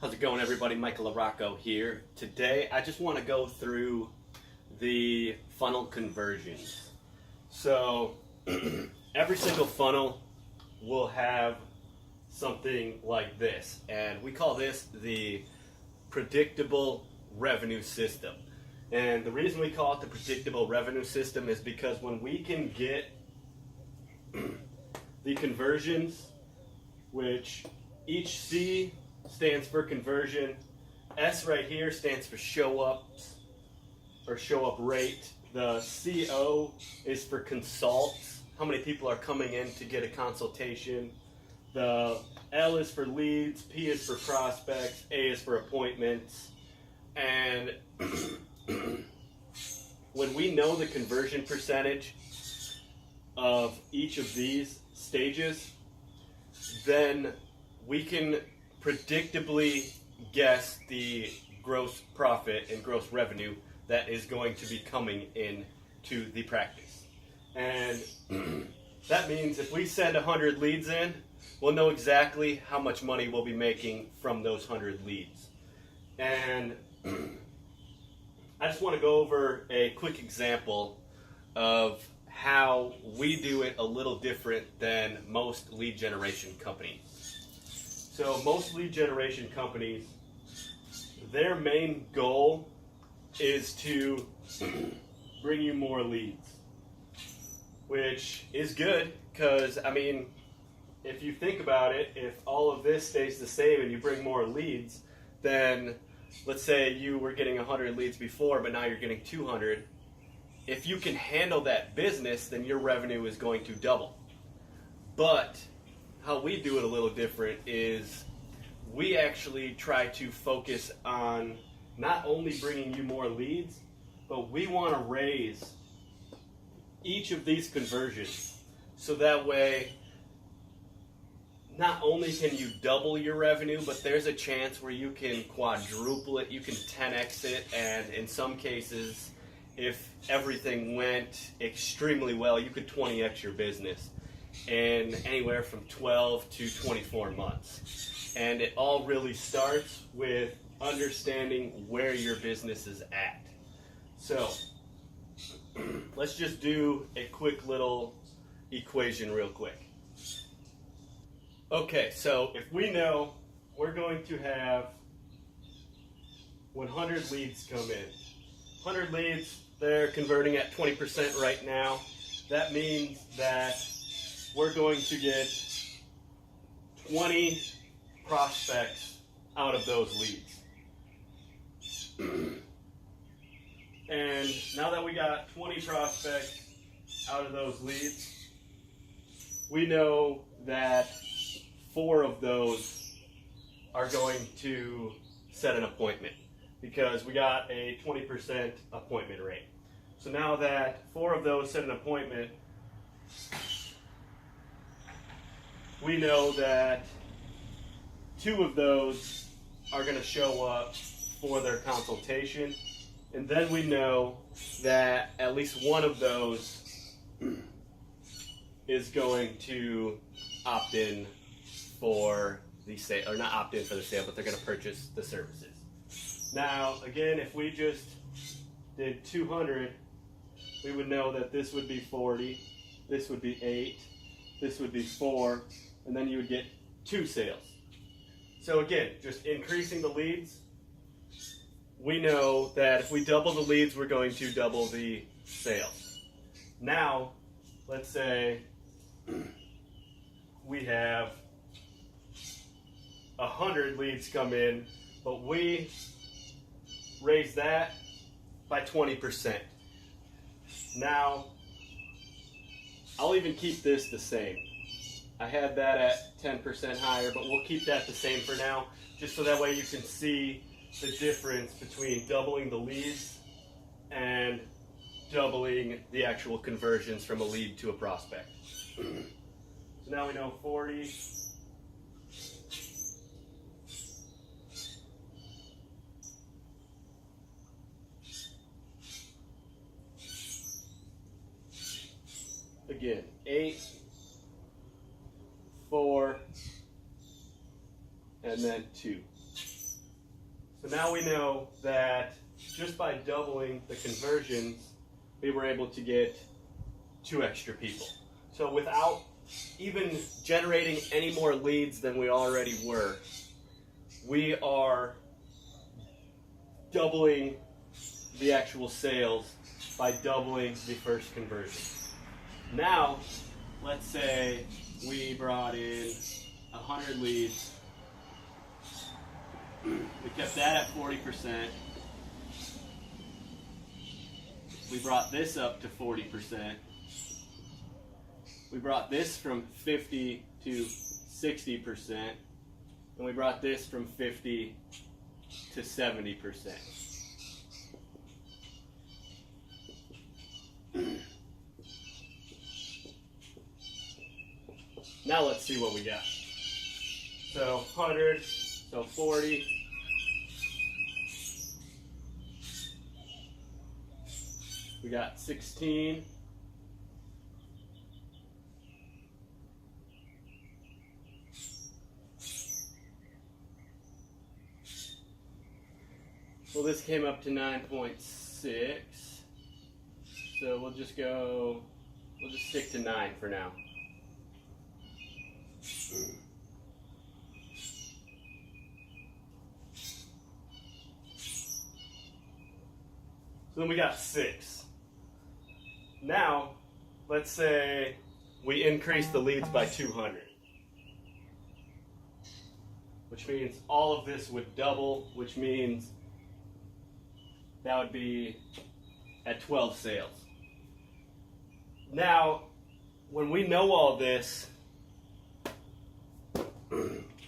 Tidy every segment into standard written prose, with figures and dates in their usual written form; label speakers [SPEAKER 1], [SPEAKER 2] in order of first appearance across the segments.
[SPEAKER 1] How's it going, everybody? Michael LaRocco here. Today I just want to go through the funnel conversions. So every single funnel will have something like this, and we call this the predictable revenue system. And the reason we call it the predictable revenue system is because when we can get the conversions, which each C stands for conversion, S right here stands for show ups or show up rate. The CO is for consults, how many people are coming in to get a consultation. The L is for leads, P is for prospects, A is for appointments. And when we know the conversion percentage of each of these stages, then we can predictably guess the gross profit and gross revenue that is going to be coming in to the practice. And that means if we send 100 leads in, we'll know exactly how much money we'll be making from those 100 leads. And I just want to go over a quick example of how we do it a little different than most lead generation companies. So most lead generation companies, their main goal is to bring you more leads, which is good because, I mean, if you think about it, if all of this stays the same and you bring more leads, then let's say you were getting 100 leads before, but now you're getting 200. If you can handle that business, then your revenue is going to double. But how we do it a little different is we actually try to focus on not only bringing you more leads, but we want to raise each of these conversions. So that way, not only can you double your revenue, but there's a chance where you can quadruple it, you can 10x it, and in some cases, if everything went extremely well, you could 20x your business in anywhere from 12 to 24 months. And it all really starts with understanding where your business is at. So let's just do a quick little equation real quick. Okay, so if we know we're going to have 100 leads come in, 100 leads, they're converting at 20% right now. That means that we're going to get 20 prospects out of those leads. And now that we got 20 prospects out of those leads, we know that 4 of those are going to set an appointment because we got a 20% appointment rate. So now that 4 of those set an appointment, we know that 2 of those are going to show up for their consultation, and then we know that at least 1 of those is going to opt in for the sale, or not opt in for the sale, but they're going to purchase the services. Now, again, if we just did 200, we would know that this would be 40, this would be 8, this would be 4, and then you would get 2 sales. So again, just increasing the leads. We know that if we double the leads, we're going to double the sales. Now, let's say we have 100 leads come in, but we raise that by 20%. Now, I'll even keep this the same. I had that at 10% higher, but we'll keep that the same for now, just so that way you can see the difference between doubling the leads and doubling the actual conversions from a lead to a prospect. So now we know 40. Again, 8, 4, and then 2. So now we know that just by doubling the conversions, we were able to get 2 extra people. So without even generating any more leads than we already were, we are doubling the actual sales by doubling the first conversion. Now, let's say we brought in 100 leads. We kept that at 40%. We brought this up to 40%. We brought this from 50 to 60%. And we brought this from 50 to 70%. Now let's see what we got. So 100, so 40. We got 16. Well, this came up to 9.6. So we'll just stick to 9 for now. So then we got 6. Now, let's say we increase the leads by 200. Which means all of this would double, which means that would be at 12 sales. Now, when we know all this,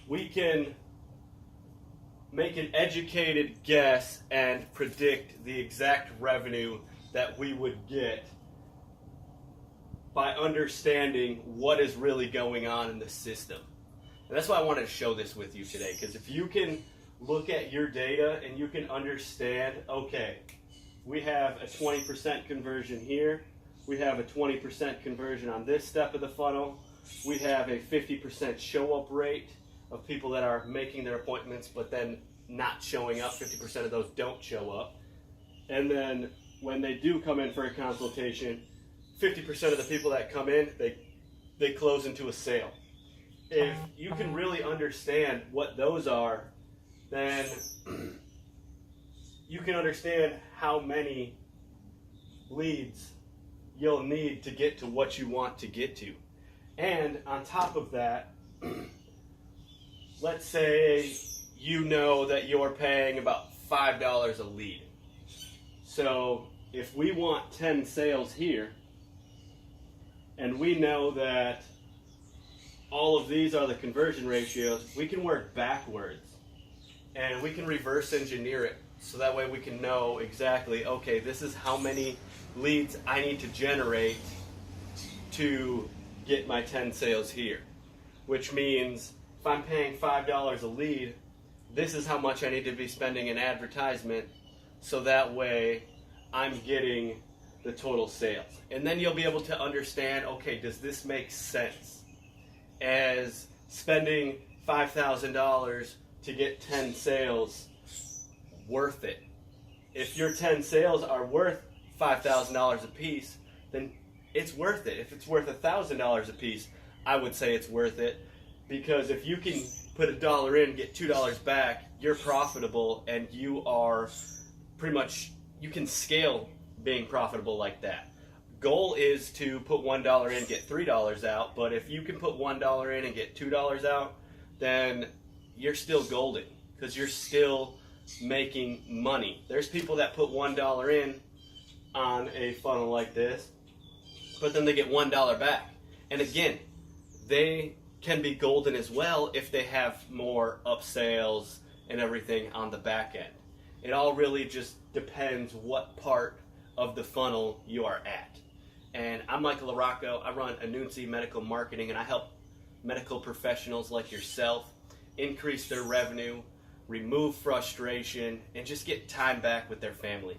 [SPEAKER 1] we can make an educated guess and predict the exact revenue that we would get by understanding what is really going on in the system. And that's why I wanted to show this with you today, because if you can look at your data and you can understand, okay, we have a 20% conversion here, we have a 20% conversion on this step of the funnel, we have a 50% show-up rate of people that are making their appointments but then not showing up. 50% of those don't show up. And then when they do come in for a consultation, 50% of the people that come in, they close into a sale. If you can really understand what those are, then you can understand how many leads you'll need to get to what you want to get to. And on top of that, let's say you know that you're paying about $5 a lead. So if we want 10 sales here, and we know that all of these are the conversion ratios, we can work backwards and we can reverse engineer it, so that way we can know exactly, okay, this is how many leads I need to generate to get my 10 sales here. Which means if I'm paying $5 a lead, this is how much I need to be spending in advertisement, so that way I'm getting the total sales. And then you'll be able to understand, okay, does this make sense? As spending $5,000 to get 10 sales worth it? If your 10 sales are worth $5,000 a piece, then it's worth it. If it's worth $1,000 a piece, I would say it's worth it, because if you can put $1 in, get $2 back, you're profitable, and you are pretty much, you can scale being profitable like that. Goal is to put $1 in, get $3 out, but if you can put $1 in and get $2 out, then you're still golden, because you're still making money. There's people that put $1 in on a funnel like this, but then they get $1 back. And again, they can be golden as well if they have more upsales and everything on the back end. It all really just depends what part of the funnel you are at. And I'm Michael LaRocco. I run Anunci Medical Marketing, and I help medical professionals like yourself increase their revenue, remove frustration, and just get time back with their family.